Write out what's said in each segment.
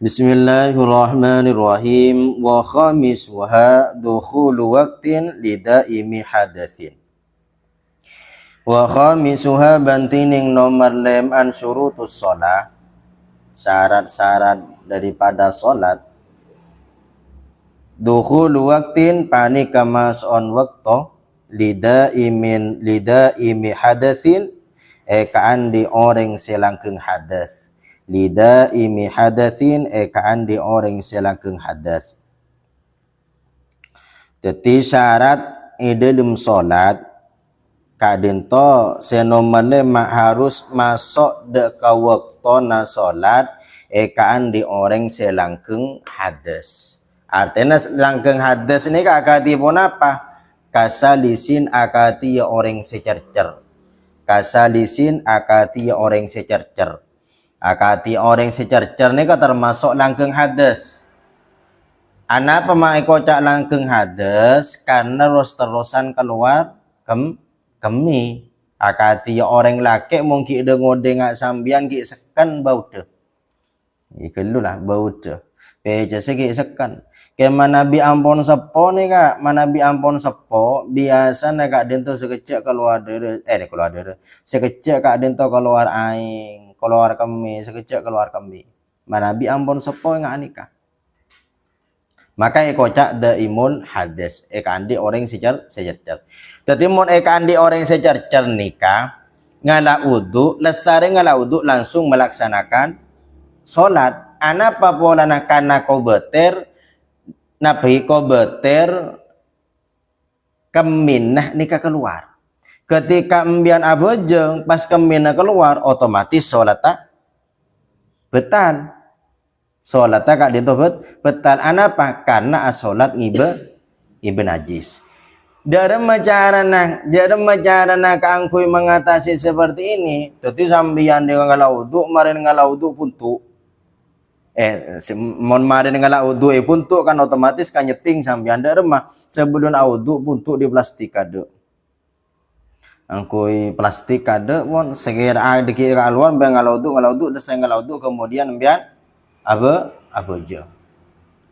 Bismillahirrahmanirrahim. Wa khamisuha dukhulu waqtin lidaimi hadatsin. Wa khamisuha bantining nomor lem an syurutus shalah, syarat-syarat daripada salat. Dukhulu waqtin pani kamas on waqto lidaimi hadatsin kaan di orang selangkeung hadas. Lidaimi hadatsin kaan di orang selangkeung hadas. Jadi syarat dalam solat kadento senomale harus masuk deka waktona solat kaan di orang selangkeung hadas. Artinya selangkeung hadas ini akati pun apa? Kasalisin akati orang secercer. Kasalisin akati orang secercer. Akati orang secercer ni termasuk langkeung hadas. Ana pemakai kocak langkeung hadas karena terus-terusan keluar kemi. Akati orang laki mungkin ada ngodeng sambian ki sekan bau de. Ikelulah bau de. Peja segi sekan. Kema Nabi ampun sepo ni kak, Nabi ampun sepo biasa nak kak dento sekecek keluar dere, sekecek kak dento keluar aing, keluar kami, sekecek keluar kami. Nabi ampun sepo ngak nikah. Maka ekocak da imun hadas, ekandi orang secercer. Jadi mun ekandi orang secercer nikah, ngala wudu, lestari ngala wudu langsung melaksanakan solat. Anapa pola nakana kau beter Nabi ko beter keminah nikah keluar. Ketika embian abojeng pas keminah keluar otomatis solat tak betal. Solat tak dito betal. Anapa? Karena asolat ngibe najis. Dalam cara keangkui mengatasi seperti ini. Jadi sambian dengan ngalau wudu, marin ngalau wudu puntu. Mon marin ngala wudu puntuk kan otomatis kan nyeting sampai anda remah sebelum wudu puntuk di plastik kade angkui plastik kade mon segera dikira keluar bang ngala wudu desai ngala wudu kemudian ambian apa je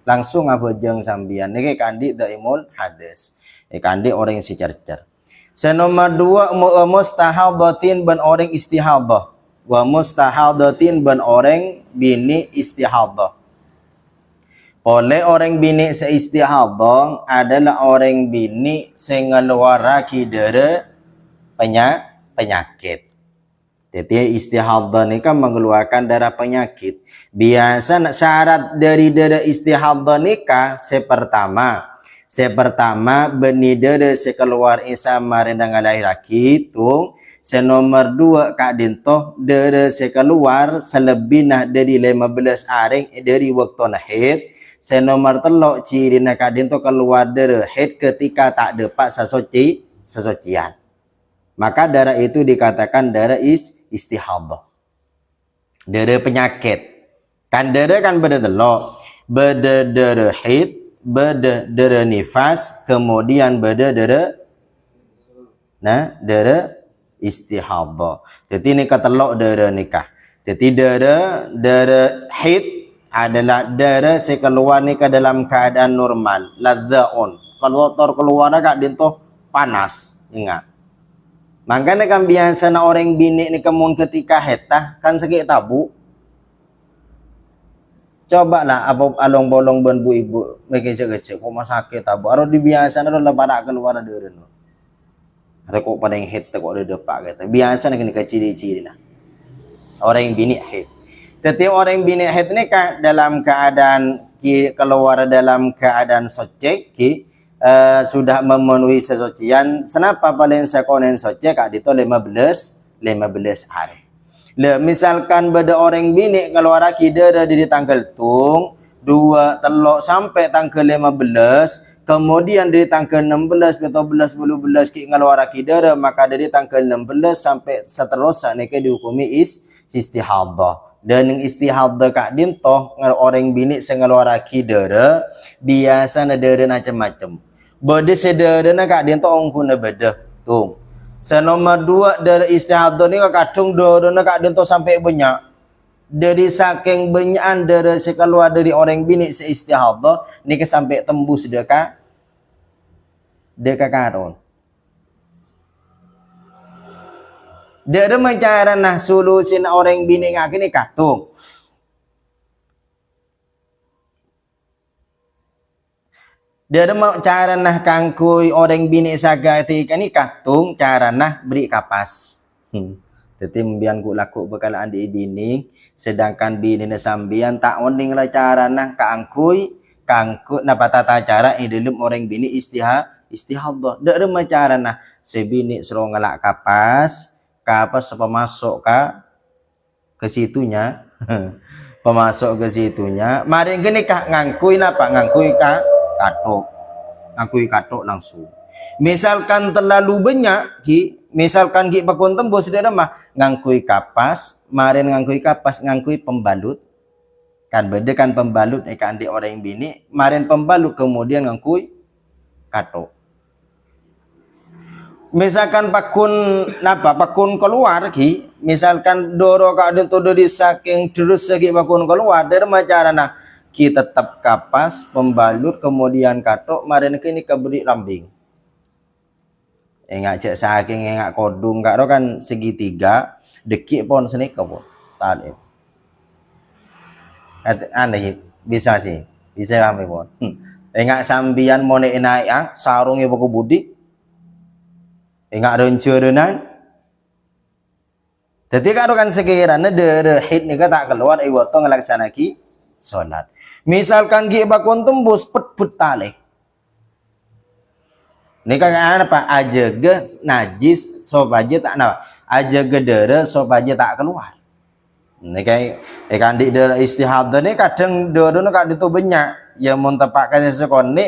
langsung jeng sambian niki kandi daimul hadas kandi orang si cercer. Senomor 2 mustahadatin ban orang istihadah. Wa mustahadatin ban orang bini istihadah. Oleh orang bini seistihadah adalah orang bini sengeluaraki dere penyakit. Jadi istihadah ni kan mengeluarkan darah penyakit. Biasa syarat dari dere istihadah nikah sepertama beni dere sekeluar isa marendang laki tung. Senomor 2 kak dintoh dere sekeluar selebihnya dari 15 hari dari waktu haid. Senomor 3 ciri nak kak dintoh keluar dere haid ketika tak dapat sesucian. Maka darah itu dikatakan darah istihadah. Darah penyakit. Kan darah kan beda telok. Beda darah haid, beda darah nifas, kemudian beda darah darah istihadah. Jadi ini ketelok darah nikah. Jadi darah haid adalah darah sekeluar nikah dalam keadaan normal, ladzaun. Kalau keluar agak dintoh panas, ingat. Makanya kan biasa na orang bini ni kemun ketika haid kan sakit tabu. Coba lah apa along bolong ben bu ibu mekece-kece kok sakit tabu. Aro di biasa na lah pada keluar darah no. Atau kok pada yang head kok ada depak kata. Biasa nak kena ciri-ciri lah. Orang yang bini head. Tetapi orang yang bini head ni kan dalam keadaan keluar dalam keadaan socek sudah memenuhi sesucian. Kenapa paling sekonen socek kak dito 15 hari. Misalkan beda orang bini keluar kida di tanggal tung 2 telok sampai tanggal 15. Kemudian dari tanggal 16, 17, 18 ki ngeluar kidara, maka dari tanggal 16 sampai seterusnya neke dihukumi istihadah. Dan yang istihadah kak dintoh orang bini sengeluar kidara biasa nadere macam-macam. Bede sedere na kak dintoh ongkuna beda tung. Senomor 2 dari istihadah ni kadung doro na kak dintoh sampai banyak. dari saking banyak darah sekeluar dari orang bini seistihadah ni ke sampai tembus dekat karon. Dia ada cara nah solusi orang bini ngak ni katung. Dia ada cara nah kangkui orang bini saga tika ni katung cara nah beri kapas. Jadi membian ku laku bekalaan di bini sedangkan bini na sambian tak onding lah cara nah kangkui na patata cara dalam orang bini istihadah. Dia ada cara nah sebini suruh ngelak kapas apa masuk ke situnya. Pemasuk ke situnya. Mari gini kah ngangkui napa ngangkui katok langsung. Misalkan terlalu banyak misalkan bakun tembus dia mah ngangkui kapas, marin ngangkui kapas ngangkui pembalut. Kan beda kan pembalut kan di orang bini, marin pembalut kemudian ngangkui katok. Misalkan pakun keluar misalkan doro kadang tu dari saking terus segi pakun keluar dari macarana kita tetap kapas pembalut kemudian katok marin kini keberi lambing. Enggak cek saking enggak kodung karo kan segitiga dekik pon seni pon tali. Aneh bisa sih bisa kami pon. Enggak sambian mone naik sarungnya buku budi. Enggak renca denan. Jadi karo kan sekiranya de hit ni tak keluar iwato ngelaksanaki solat. Misalkan bakun tembus put tali. Ni kan apa aja ge najis sobaje tak na aja ge dere sobaje tak keluar. Ni kan di dere istihadah ni kadang dere no kad itu banyak yang mun tepakkan sekon ni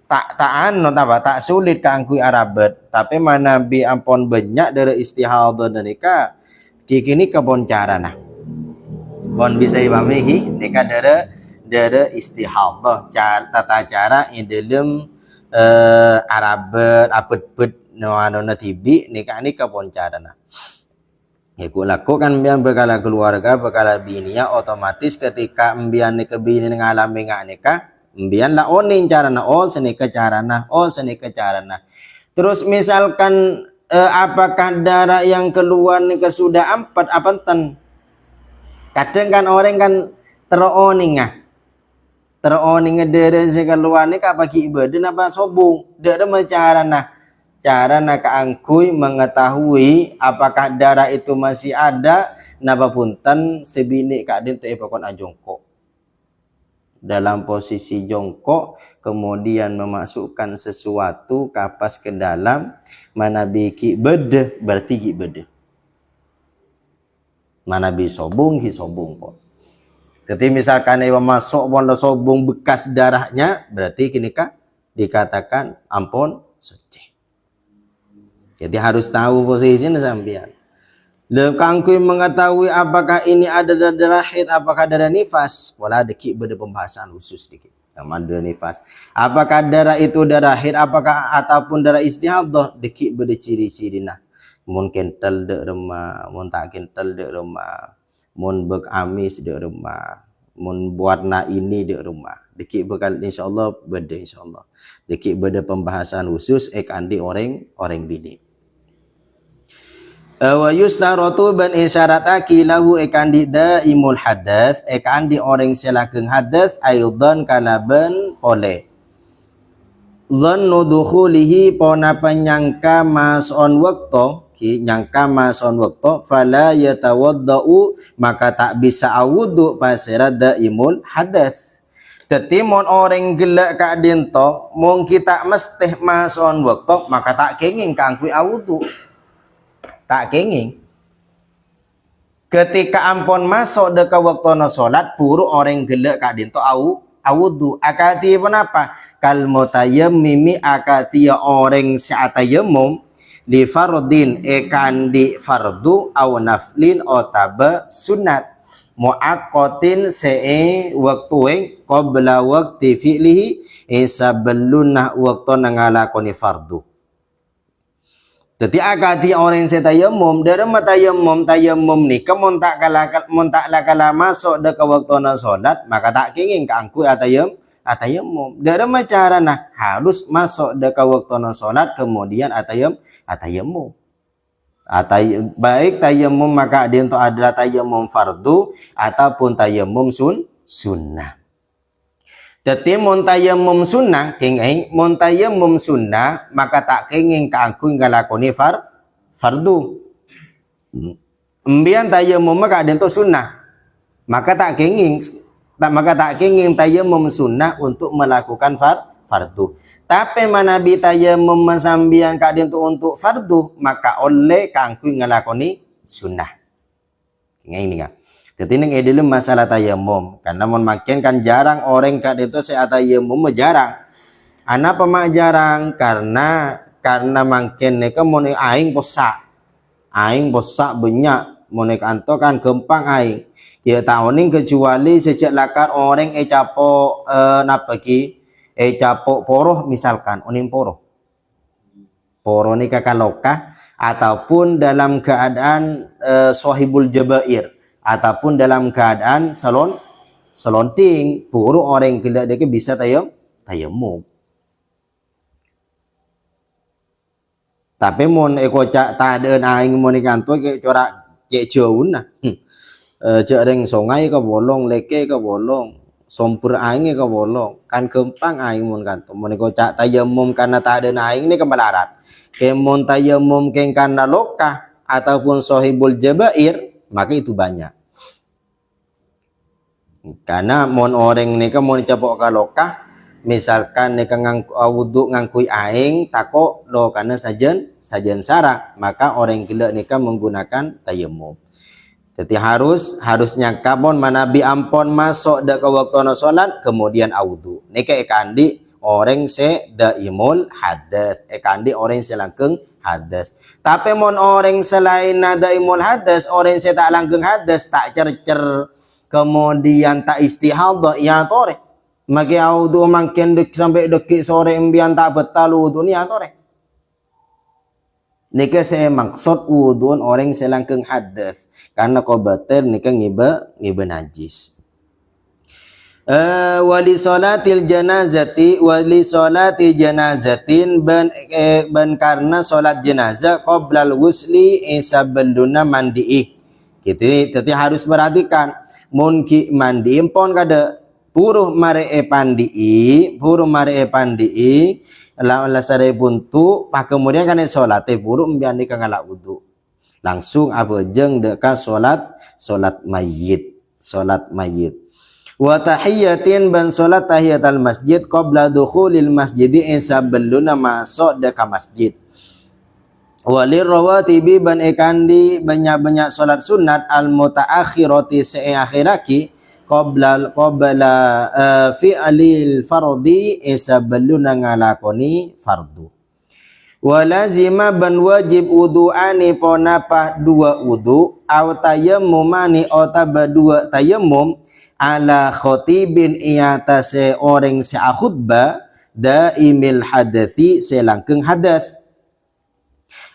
tak sulit kangkui arabet tapi mana bi ampon banyak dere istihadah nikah kini kebon cara nah. Bon bisa dipahami nikah dere istihadah tata cara dalam arabet apet no tibi nikah pon cara nah. Iku lakukan biang bekala keluarga bekala bininya otomatis ketika mbian ni kebini ngalami ngak nikah mbian la oning cara nah senika cara nah senika cara nah. Terus misalkan apakah darah yang keluar ni sudah 4 apanten. Kadang kan orang kan teroning dari keluar ni bagi ibadah napa sobung. Dia ada cara nak keangkui mengetahui apakah darah itu masih ada napa punten sebini kadin teh pokon ajongkok. Dalam posisi jongkok kemudian memasukkan sesuatu kapas ke dalam mana biki bede berarti ki bede. Mana bi sobung pun. Jadi misalkan ibu masuk pon sobung bekas darahnya berarti kini dikatakan ampun suci. Jadi harus tahu posisinya sampean. Lekangkui mengetahui apakah ini ada darah haid, apakah darah nifas. Pola dikit beda pembahasan khusus dikit. Yang ada nifas. Apakah darah itu darah haid, apakah ataupun darah istihadah, dikit beda ciri-ciri nah. Mun kental dek remah, mun tak kental dek remah, mun bek amis dek remah, mun warna ini dek remah. Dikit bekal insyaallah beda insyaallah. Dikit beda pembahasan khusus andi orang bini. Wa yustaratu ban isyarataki lahu andi daimul hadath andi orang selakeun hadath aidan kalaban oleh dhannu dukhulihi pona penyangka mason waktu nyangka mason waktu fala yatawaddau maka tak bisa awudu pasira daimul hadath. Dadi mon orang gelak ka dento mung kita mesti mason waktu maka tak kenging kangkui awudu. Tak kenging. Ketika ampun masuk deka waktu salat puru orang gelak ka dento awudu akati apa kal mutayammimi akati orang sa'atayammum li fardin di fardu aw naflin otaba sunat muaqqatin waktu qabla waqti fi'lihi sebelum waktu ngalakoni fardu. Jadi akati orang se tayamum, derma tayamum ni kemon tak kala masuk dek waktu na solat, maka tak kenging keangkui atayamum. Derma cara nah harus masuk dek waktu na solat kemudian atayamum. Baik tayamum maka dia itu adalah tayamum fardu ataupun tayamum sunnah. Jadi mun tayamum sunnah kenging mun tayamum sunnah maka tak kenging keangkui ngalakoni fardu. Embian tayamum maka dia itu sunnah. Maka tak kenging tayamum sunnah untuk melakukan fardu. Tapi manabi tayamum masambian kadin itu untuk fardu maka oleh kangkui ngalakoni sunnah. Ini kan. Jadi ini adalah masalah tayamum. Karena makin kan jarang orang kat itu saya tayamum jarang. Ana pemak jarang karena makin ni kan mun aing bosak. Aing bosak banyak mun anto kan gempang aing. Dia tahu ni kecuali sejak lakar orang capo napa ki capo poroh misalkan onim poroh. Poroh ni kakaloka ataupun dalam keadaan sahibul jabair. Ataupun dalam keadaan selonting buruk orang tidak dia bisa tayamum. Tapi mon eko cak tak ada aing mon kanto ke corak cek jauh nah. Cek reng sungai ke bolong, leke ke bolong, sompur aing ke bolong. Kan gempang aing mon kanto. Mon eko cak tayamum karena tak ada aing ni kemalarat. Kemon tayamum keng karena lokah ataupun sahibul jabair maka itu banyak. Karena mon orang ni kan mon capok kalokah misalkan ni kan wuduk ngangkui aing tako lo karena sajen sara maka orang gila ni kan menggunakan tayamum. Jadi harusnya kabon manabi ampon masuk dak ke waktu na solat kemudian wudu. Ni ke kandi orang se daimul hadas, kandi orang se langkeng hadas. Tapi mon orang selain daimul hadas, orang se tak langkeng hadas tak cercer kemudian tak istihadah ya tore maki wudu makin sampai dekik sore embian tak betal wudu ni ya tore nika saya maksud wudu orang selangkeng hadas karena kobater nika ngiba najis. Wali salatil janazati janazatin ban karena salat jenazah qoblal ghusli saballuna mandiih gitu. Jadi harus perhatikan mun ki mandi pon kada puruh mare pandii la sare buntu pak kemudian kan salate puruh mbiandi kangala wudu langsung abejeng deka salat mayit wa tahiyatin ban salat tahiyatul masjid qabla dukhulil masjidi saballuna masuk deka masjid. Walir rawatibi ban ekandi banyak salat sunat al mutaakhirati seakhiraki qabla fi'lil fardi isaballuna ngalakoni fardu. Walazima ban wajib wudu'ani ponapa dua wudu aw tayammumani otaba dua tayammum ala khotibin iatase orang seakhutbah daimil hadathi selangkeng hadath.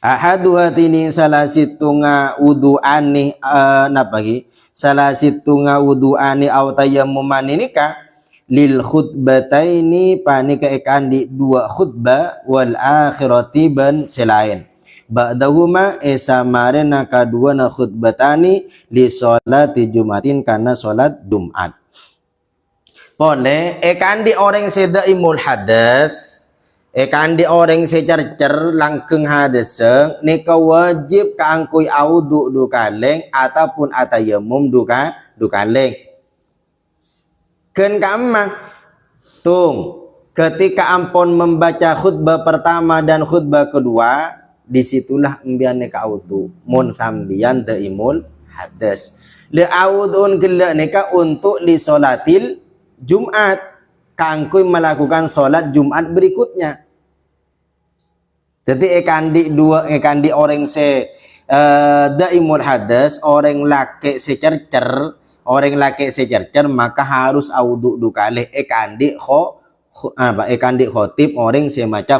Ahadu hatini salah situnga wudu'ani salah situnga wudu'ani aw tayammumani nika lil khutbataini panika ekandi dua khutbah wal akhirati ban selain ba'dahuma esamarena kadua na khutbatani li sholati jumatin karena salat Jumat. Pone ekandi orang sedaimul hadas kandi orang secercer langkeng hadeseng nika wajib kaangkui wudu dukaleng ataupun atayamum dukaleng. Ken kamang tung ketika ampon membaca khutbah pertama dan khutbah kedua disitulah embian nika wudu mun sambian daimul hadas le awudun gela nika untuk li solatil Jumat kangkui melakukan solat Jumat berikutnya. Jadi ekandi orang se daimul hadas orang laki secercer maka harus wudu dukale ekandi khotib orang se maca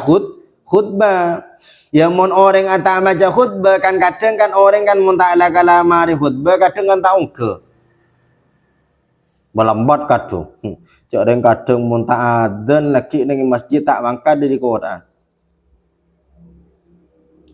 khutbah Ya mun orang ata maca khutbah kan kadang kan orang kan mun tak ala kalamari khutbah kadang kan tak ungke. Melambat kadang. Cak orang kadang mun tak adzan lagi ning masjid tak mangkat di Quran.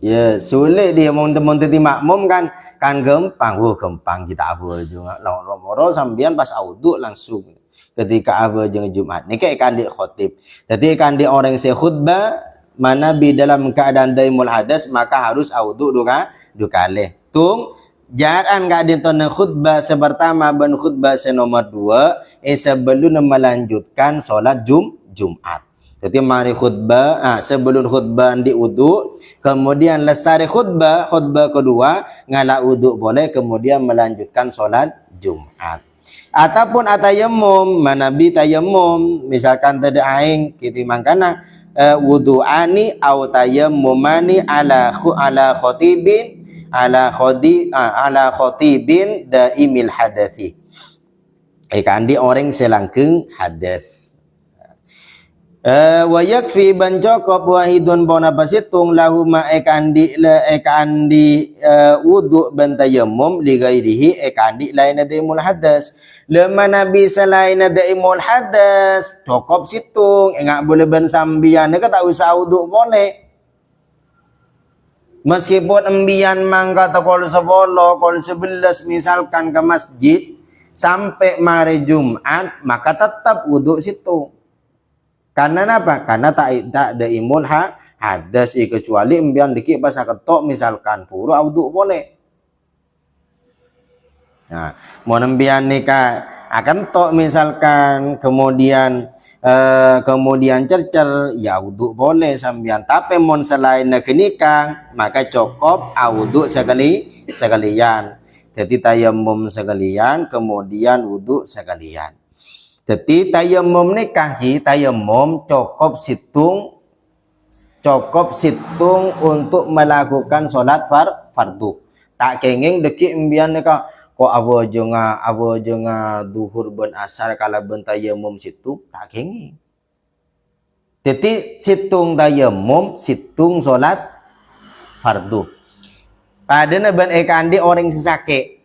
Ya, sulit dia mau teman tadi makmum kan gampang. Gampang kita apa juga. Loro sambian pas auduk langsung. Ketika apa jeung Jumat. Ni kayak kan di khotib. Jadi kan di orang saya khutbah mana di dalam keadaan daimul hadas maka harus auduk dua kali. Tung jaran ka dinton khutbah sepertama ban khutbah nomor 2 sebelum melanjutkan solat Jumat. Jadi mari khutbah, sebelum khutbah di wudu, kemudian lestari khutbah kedua, ngala wudu boleh, kemudian melanjutkan solat Jumat. Ataupun atayamum, manabi tayamum, misalkan tadi aing kita mangkana wudu'ani au tayammumani ala khotibin daimil hadathi. Kandi orang selangkeng hadas. Wa yakfi ban cukup wahidun bona pasitung lahuma ekandi wudu ban tayammum li ghairihi ekandi lain daimul hadas. Lema nabi selain daimul hadas cukup situng enggak boleh ban sambian ka tak usah wudu boleh. Meskipun embian mangga atau kol 10 kol 11 misalkan ke masjid sampai mari Jumat maka tetap wudu situ. Karena apa? Karena tak ada imul hadas kecuali embian dikit pas ketok misalkan puru wudu boleh. Nah, mau embian nikah akan tok misalkan kemudian cercer ya wudu boleh sambian tapi mon selain nikah maka cukup wudu sekalian. Jadi tayammum sekalian kemudian wudu sekalian. Jadi tayammum nikah tayammum cukup situng untuk melakukan solat fardu. Tak kenging deki embian nikah kok abo jenga duhur ben asar kala ben tayammum situ tak kenging. Jadi situng tayammum situng solat fardu. Padahal ben ekandi orang sesake.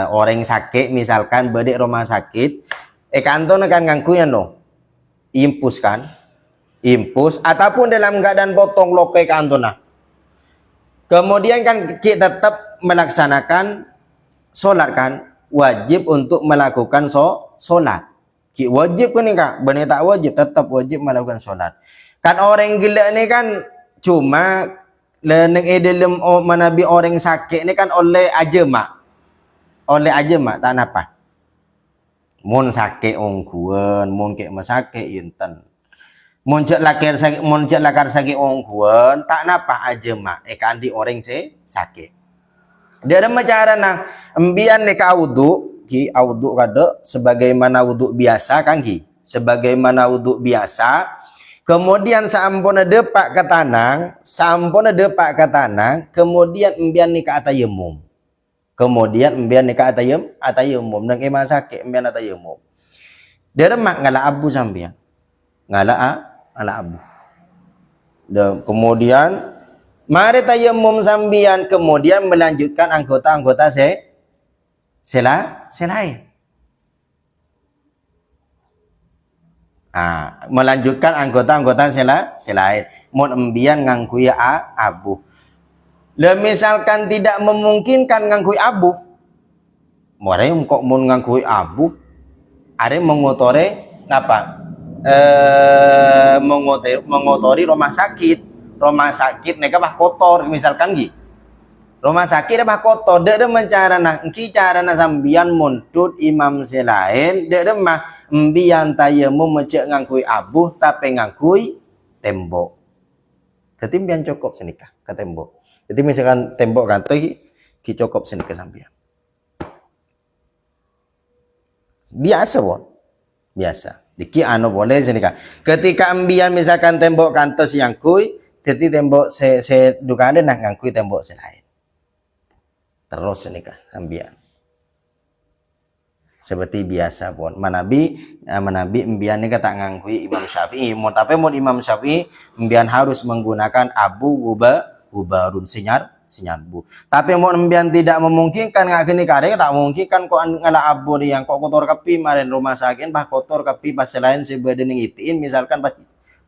Orang sakit misalkan bedek rumah sakit kanton akan ngangkuyan no impus ataupun dalam keadaan potong lope kantona kemudian kan kita tetap melaksanakan solat kan wajib untuk melakukan solat wajib kan kak benar tak wajib tetap wajib melakukan solat kan orang gila ni kan cuma leneng dalam manabi orang sakit ni kan oleh aja mak tak napa mun sakit ongkuan mun ke masake yenten mun cek lakar sakit ongkuan tak napa aja mak kandi orang sakit dia ada cara nah embian ni ka wudu kada sebagaimana wudu biasa kan sebagaimana wudu biasa kemudian sampuna depak ke tanang kemudian embian ni ka atayamum kemudian embian nikah atayamum nang ema sakit embian atayamum dia remak ngala abu sambian ngala abu dan kemudian mari tayamum sambian kemudian melanjutkan anggota-anggota selain melanjutkan anggota-anggota selain mun embian ngangkui abu. Misalkan tidak memungkinkan ngangkui abu, mulai kok mau ngangkui abu, ada mengotore apa? Mengotori rumah sakit mereka bah kotor misalkan rumah sakit bah kotor, dia mencarana, carana sambian muntut imam selain, dia mah embian tayamu mencek ngangkui abu tapi ngangkui tembok, ketimbian cukup senikah ke tembok. Jadi misalkan tembok kantor ki cukup sini ke sambian. Biasa Diki boleh sini kan. Ketika ambian misalkan tembok kantor siang kui, jadi tembok se dukane nak ngangkui tembok selain. Terus sini kan sambian. seperti biasa pun manabi embian ni kata ngangkui Imam Syafi'i mun tapi mun Imam Syafi'i embian harus menggunakan abu gubarun sinyar bu tapi mun embian tidak memungkinkan ngak gini kadang tak memungkinkan kok ngala abu yang kok kotor kapi marin rumah sakit bah kotor kapi pas selain sebedening itiin misalkan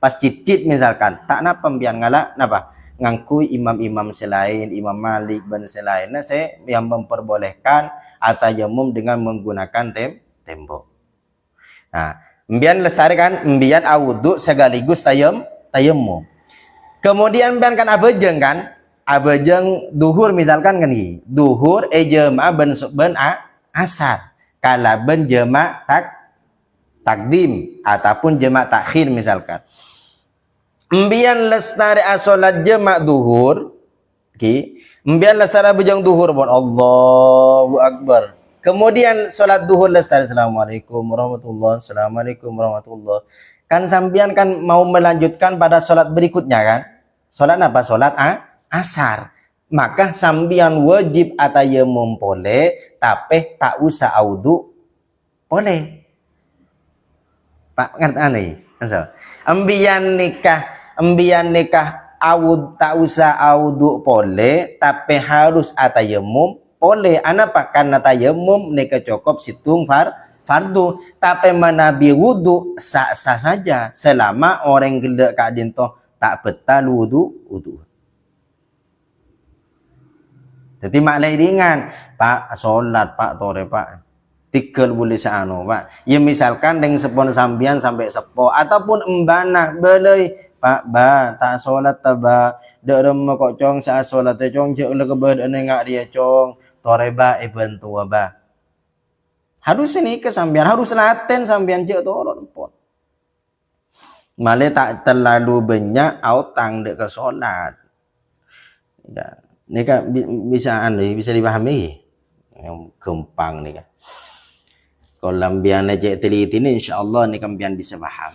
pas cicit misalkan tak napa embian ngala napa ngangkui imam-imam selain Imam Malik dan selainnya saya yang memperbolehkan atayamum dengan menggunakan tembok. Nah, embian lestarikan embian awudu sekaligus tayamum. Kemudian embian kan abejeng kan? Abejeng duhur misalkan kan ini. Duhur jemaah ben asar. Kala ben jemaah takdim ataupun jemaah takhir misalkan. Embian lestari salat jemaah duhur. Embian lestari bujang duhur buat Allahu Akbar. Kemudian solat duhur lestari Assalamualaikum warahmatullahi Assalamualaikum warahmatullahi. Kan sambian kan mau melanjutkan pada solat berikutnya kan? Solat apa? Solat asar. Maka sambian wajib atayamum boleh, tapi tak usah audu boleh. Pak ngerti nih? Embian nikah awud tak usah audu boleh tapi harus atayamum boleh anapa karena tayamum nika cukup situng fardu tapi manabi wudu sah saja selama orang gelak kadin toh tak betal wudu jadi maknai ringan pak solat pak tore pak tikel boleh seano pak ya misalkan dengan sepon sambian sampai sepo ataupun embana belai Pak ba tak solat ba dak rem kok cong sa solat te cong je le kebed ane ngak dia cong tore ba bantu ba harus ini ke sambian harus laten sambian je turun pun male tak terlalu banyak autang dek ke solat ya ni kan bisa dipahami yang gampang ni kan kalau lambian aja teliti ni insyaallah ni kan bian bisa paham.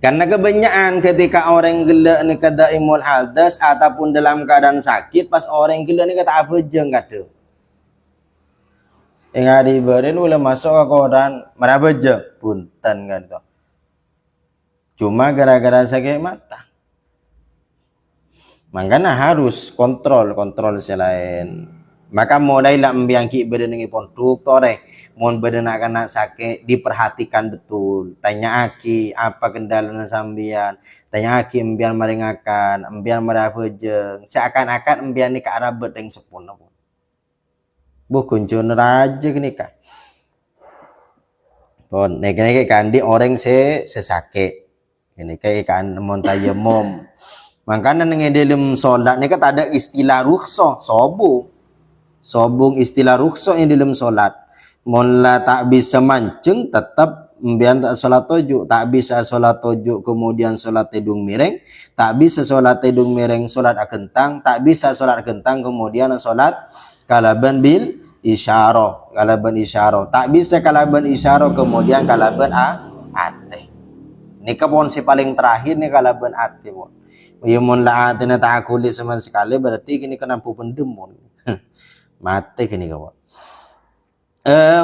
Karena kebanyakan ketika orang gelak ni kata imul hadas ataupun dalam keadaan sakit pas orang gelak ni kata apa je kata. Yang ada ibarat ula masuk ke koran mana je punten kan tu. Cuma gara-gara sakit mata. Makanya harus kontrol selain. Maka mulailah membiangki berdengi ponduk tore mon berdenak kena sakit diperhatikan betul tanya aki apa kendala sambian tanya aki embian maringakan embian marabejeng seakan-akan embian ni ke arah bedeng sepun bukan cun raja gini kan pon nek kan di orang sesakit ini kayak kan mon tayamum makanya nang dalam solat ni kan tak ada istilah rukhsah sobung istilah rukhsah yang dalam solat mula tak bisa mancung tetap membian tak solat tujuh tak bisa solat tujuh kemudian solat tedung miring tak bisa solat tedung miring solat akentang tak bisa solat akentang kemudian solat kalaban bil isyarah tak bisa kalaban isyarah kemudian kalaban ate ini kapon si paling terakhir ni kalaban ate ya mun la ate na tak akuli sama sekali berarti kini kenampu pendem mati kini kawan.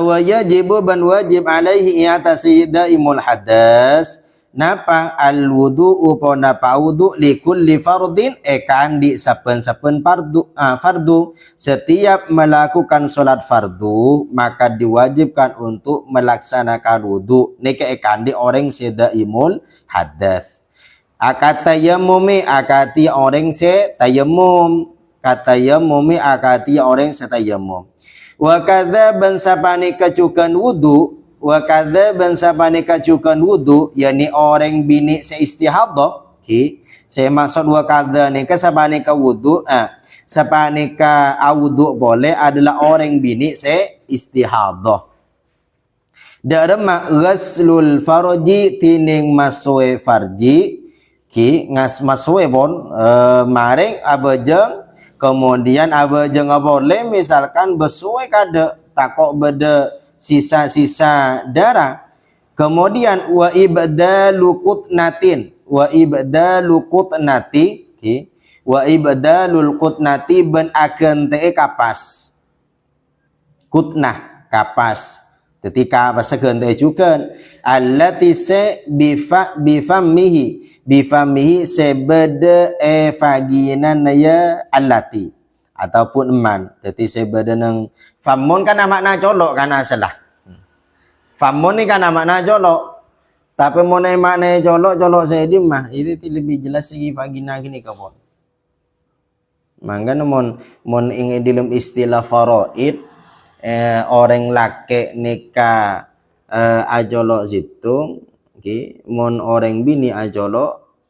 Wa yajibu ban wajib alaihi i'tasi daimul hadas napa al wudu upo napa wudu li kulli fardin kan di saben-saben fardu setiap melakukan solat fardu maka diwajibkan untuk melaksanakan wudu nika kan di orang sedaimul hadas akatayamumi akati orang se tayamum kata yamumi akati orang setayamum wa kadza ban sapane kacukan wudu wa kadza ban sapane kacukan wudu yakni orang bini seistihadah saya maksud wa kadza ni kasapane ka wudu sapane ka wudu boleh adalah orang bini seistihadah darma ghaslul farji tining masue farji ngas masue bon maring abajeng kemudian abajeng boleh misalkan besuai kada takok beda sisa-sisa darah kemudian wa ibdalu qutnatin wa ibdalu qutnati wa ibdalul qutnati ben akan te kapas qutnah kapas ketika bahasa tu juga allati se bifamihi sebeda vagina ya allati ataupun eman. Jadi sebeda nang famun kan makna colok kan salah. Famun ni kan makna colok. Tapi monai makna colok saya di mah itu lebih jelas segi vagina gini kawan. Mangga mon ingin dalam istilah faraid orang laki nikah ajolok situ, okay. Mon orang bini ajolok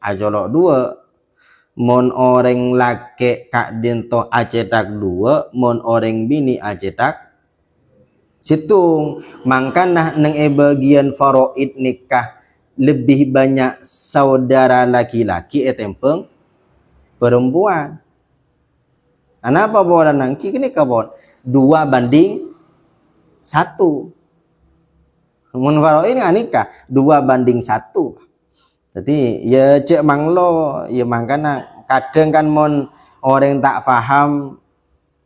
dua, mon orang laki kak dinto acetak dua, mon orang bini acetak situ. Mangkana neng bagian faraid nikah lebih banyak saudara laki-laki tempeng perempuan. Kenapa bawa nangki kini kabon 2:1. Mun faraid nikah 2:1. Jadi ya cek manglo ya mangkana kadang kan mon orang tak faham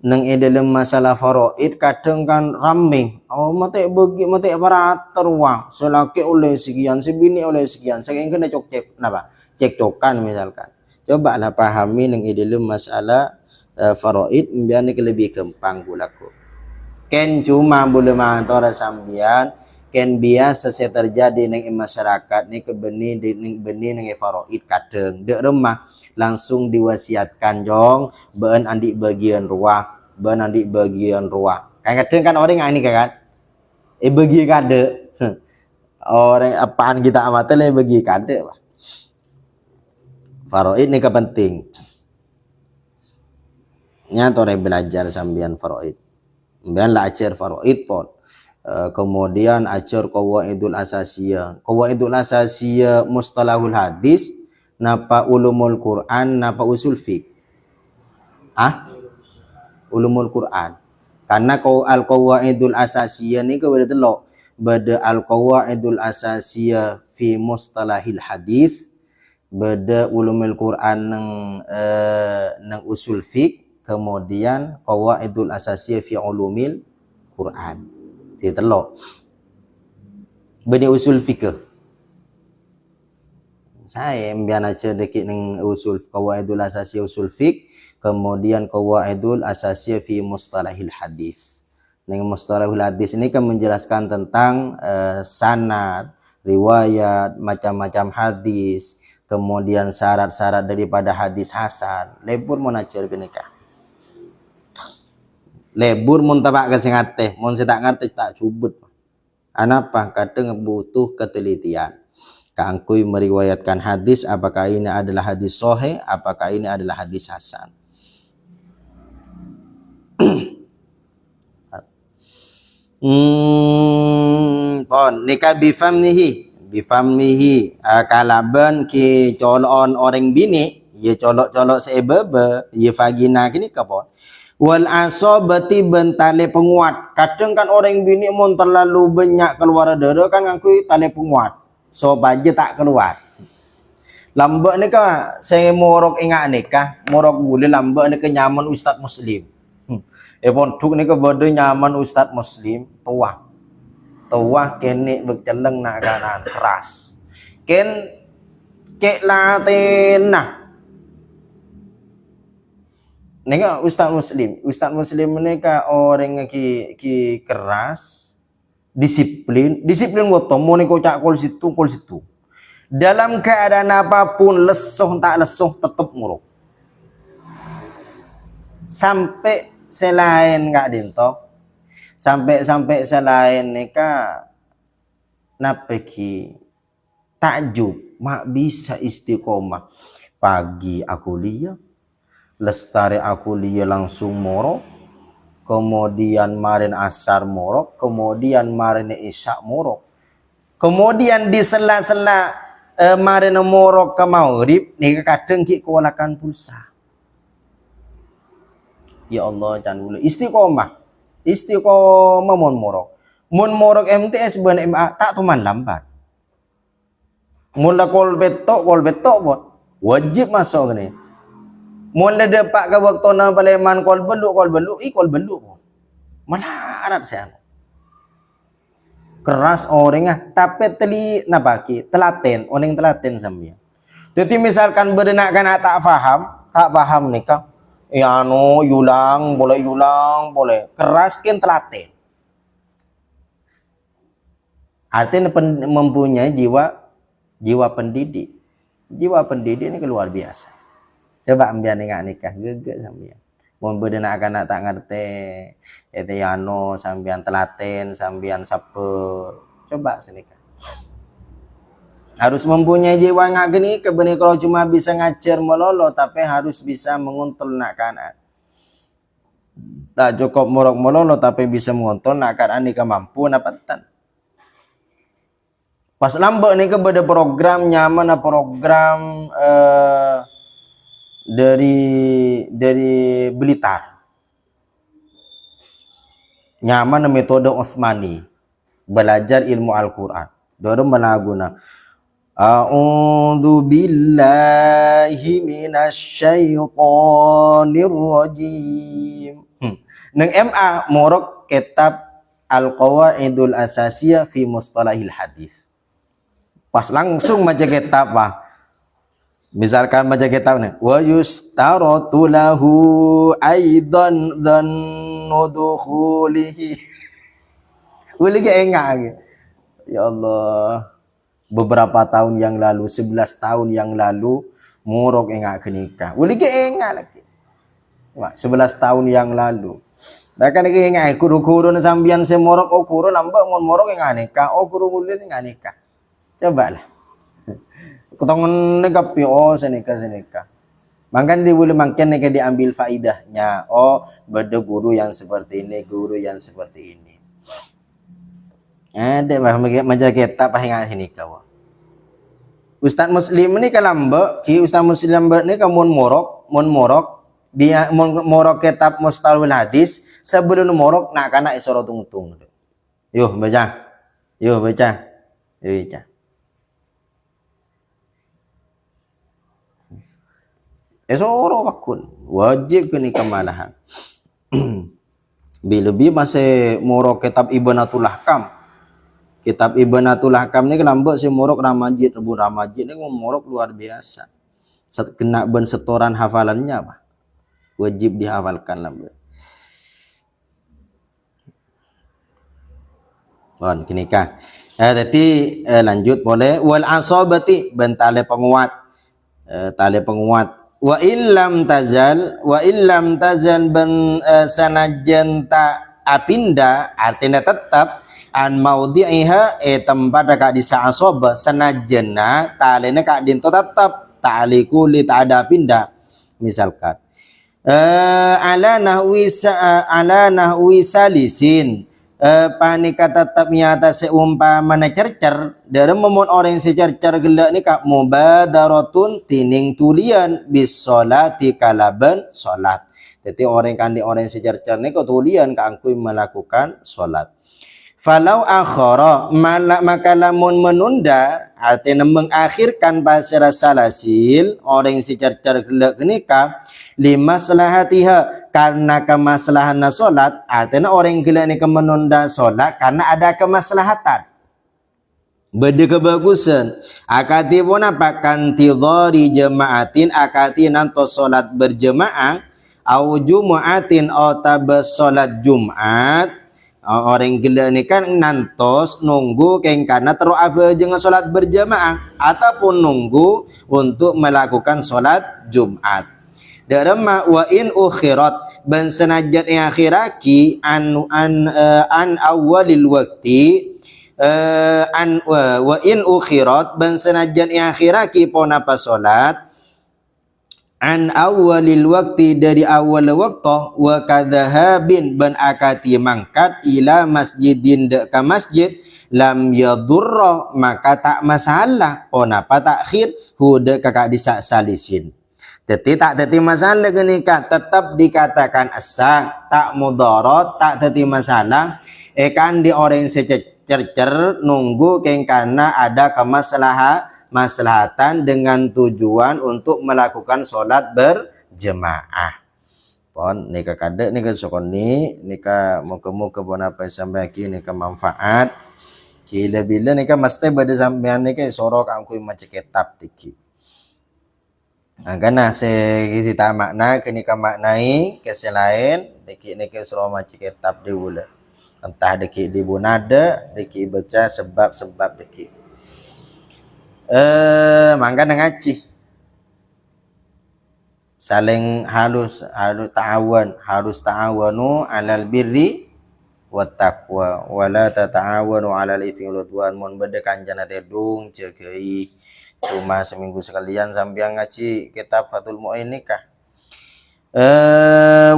nang dalam masalah faraid kadang kan rame. Oh mate bagi mate barater wang. Selaki oleh sekian, sebini oleh sekian. Saking kena cek napa? Cekcokan misalkan. Coba lah pahami nang dalam masalah faraid biar ni lebih gampang bulaku. Ken cuma boleh mantor sambian ken biasa saya terjadi nang masyarakat ni ke benih nang faraid kadang dek remah langsung diwasiatkan jong ben andik bagian ruah kan kadang kan orang ini kan bagi kade orang apaan kita amati le bagi kade faraid ni penting. Nyata orang belajar sambian faraid. Kemudian lah ajar faraid pun. Kemudian ajar qawaidul asasiyah. Qawaidul asasiyah mustalahul hadis, napa ulumul Quran, napa usul fiqh. Ulumul Quran. Karena al qawaidul asasiyah ni ke beda telok. Beda al qawaidul asasiyah fi mustalahil hadis, beda ulumul Quran nang usul fiqh. Kemudian qawaidul asasiyah fi ulumil Quran. Dia telok. Beni usul fikih. Saya ambil aja dekik ning usul qawaidul asasiyah usul fiqh, kemudian qawaidul asasiyah fi mustalahil hadis. Ning mustalahul hadis ini kan menjelaskan tentang sanad, riwayat, macam-macam hadis, kemudian syarat-syarat daripada hadis hasan. Lebur mau najar kenikah. Lebur mun tabak kesingate, mun saya tak ngerti tak cubut. Anapa? Kadang butuh ketelitian. Kangkui meriwayatkan hadis, apakah ini adalah hadis sahih, apakah ini adalah hadis hasan. Pon nikah bifamihi kalaban ki colon orang bini, ye colok-colok sebebe, ye vagina kini kapon. Wal asobati bentale penguat. Kadang kan orang bini mon terlalu banyak keluar darah kan ngakui tali penguat. So baje tak keluar. Lambak ni ka saya morok ingat nikah, morok boleh lambak ni ke nyaman ustaz muslim. Pon tuk ni ke bodoh nyaman ustaz muslim tua. Tua kene berceleng nak kanan keras. Ken cek laten nah. Nengok ustaz muslim mereka orang ki keras, disiplin woto mau neko cak kol situ. Dalam keadaan apapun lesoh tak lesoh tetap muruk. Sampai selain enggak dintok, sampai selain neka napeki takjub mak bisa istiqomah. Pagi aku lihat lestari aku lihat langsung morok, kemudian marin asar morok, kemudian marin isya morok, kemudian di sela-sela marin morok ke maghrib nih kadang ki kewalakan pulsa. Ya Allah jangan istiqomah mon morok MTS ban MA tak tuman lambat. Mula kol betok bot wajib masuk ni. Mula depak ke waktu na paleman kol beluk pun. Malah arat saya. keras orang tapi telaten orang telaten sambil. Jadi misalkan berenak kan tak faham nikah. Yulang boleh keraskin telaten. Artinya mempunyai jiwa pendidik. Jiwa pendidik ini luar biasa. Coba ambian nikah gege sambian. Mun bedenak anak tak ngerti, sambian telaten, sambian sape. Coba senikah. Harus mempunyai jiwa ngak geni kebeni kalau cuma bisa ngajar melolo tapi harus bisa mengontrol nak kanan. Tak cukup morok melolo tapi bisa mengontrol nak kanan nikah mampu napatan. Pas lambat ni ke beda program nyaman program dari Blitar. Nyaman metode Utsmani belajar ilmu Al-Qur'an. Dorong menaguna A'udzu billahi minasyaitonir rajim. Nang MA morok kitab Al-Qawaidul Asasiyah fi Mustalahil Hadis. Pas langsung maca kitab misalkan maca kitab ni wa yustaratu lahu aidan dhanudkhulihi uligi enggak ya Allah beberapa tahun yang lalu 11 tahun yang lalu murok enggak kenikah uligi enggak lagi 11 tahun yang lalu bahkan lagi enggak kuru-kuru sambian semorok kuru nambah morok enggak nikah kuru ulid enggak nikah. Coba lah. Ketongan negap senika. Mangkan dia boleh makin nega diambil faidahnya. Beda guru yang seperti ini, guru yang seperti ini. Ada macam kita pahinga ini kau. Ustaz Muslim ni kalamba, Ustaz Muslim ni kamun morok dia morok kitab Mustalahul Hadis sebelum morok nak kana isoro tungtung. Yo baca. Yo baca. Esoro wakun wajib kini kemalahan. Lebih masih morok kitab Ibnatul Ahkam. Kitab Ibnatul Ahkam ni kelambak si morok Ramajid ni morok luar biasa. Kena ben setoran hafalannya apa? Wajib dihafalkan lambat. Bon kini kah. Jadi lanjut boleh wal asabati ben tali penguat. Wa illam tazal ban sanajan ta apinda artinya tetap an maudhi'iha tempat kak di sa'asoba sanajana talena kak dinto tetap ta'liku li ta'ada pindah misalkan ala nahwi salisin panika tetap nyata seumpamana cercer dari memon orang secercer gelak ni kak mubadaratun tining tulian bis sholati kalaban solat. Jadi orang secercer ni kau tulian kangkui melakukan solat. Falau akhara maka lamun menunda artinya mengakhirkan basira salasil orang secercer gelak nikah lima selahatiha karena kemaslahan solat artinya orang gelak ni menunda solat karena ada kemaslahatan beda kebagusan akati pun apa kantidhari jamaatin akati nanto solat berjemaah au jumu'atin atau tabas solat Jumat. Orang gila ni kan nantos nunggu karena terus apa jangan solat berjamaah ataupun nunggu untuk melakukan solat Jumat. Darama wa in ukhirat ban sanajat akhiraki an awalil waqti wa in ukhirat ban sanajat akhiraki pon apa solat an awalil waktu dari awal waktu wa kadhahabin ban akati mangkat ila masjidin ke masjid lam yadurra maka tak masalah onapa takhir huda kakak disak salisin tak masalah genika tetap dikatakan asa tak mudarat tak masalah kan di orang secercer nunggu karena ada kemaslahatan dengan tujuan untuk melakukan sholat berjemaah. Pon nika kadek nika sokoni nika muka-muka pon apa sampai aki nika manfaat Kila bila ni kan mesti pada sampean ni kan sorok angkui macam kitab dikit. Kan se kita makna kini kan maknai ke lain dikit ni kan suruh macam kitab dia pula. Entah dikit di bunada, dikit baca sebab-sebab dikit. Mangga ngaji. Saling harus ta'awanu 'alal birri wat taqwa wala tata'awanu 'alal itsmi wal 'udwan. Mun beda kanjana tedung cekei cuma seminggu sekalian sampean ngaji kitab Fathul Mu'in nikah.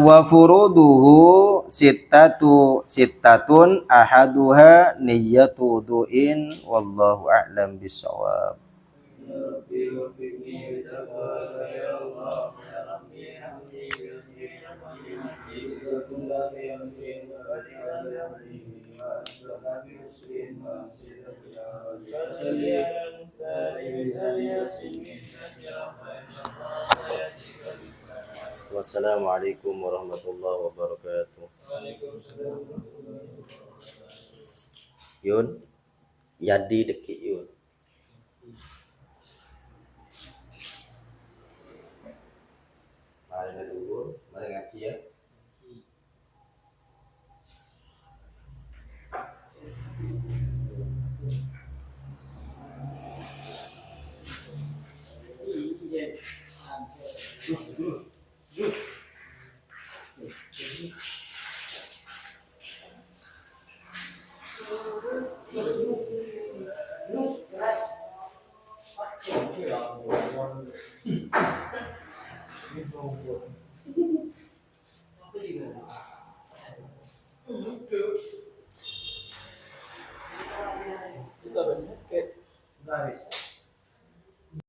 Wa furuduhu sittatun ahaduha niyyatu wudu'in wallahu a'lam bissawab. Wassalamualaikum warahmatullahi wabarakatuh. Yun, jadi dekik yun. Mari dulu, mari ngaji ya.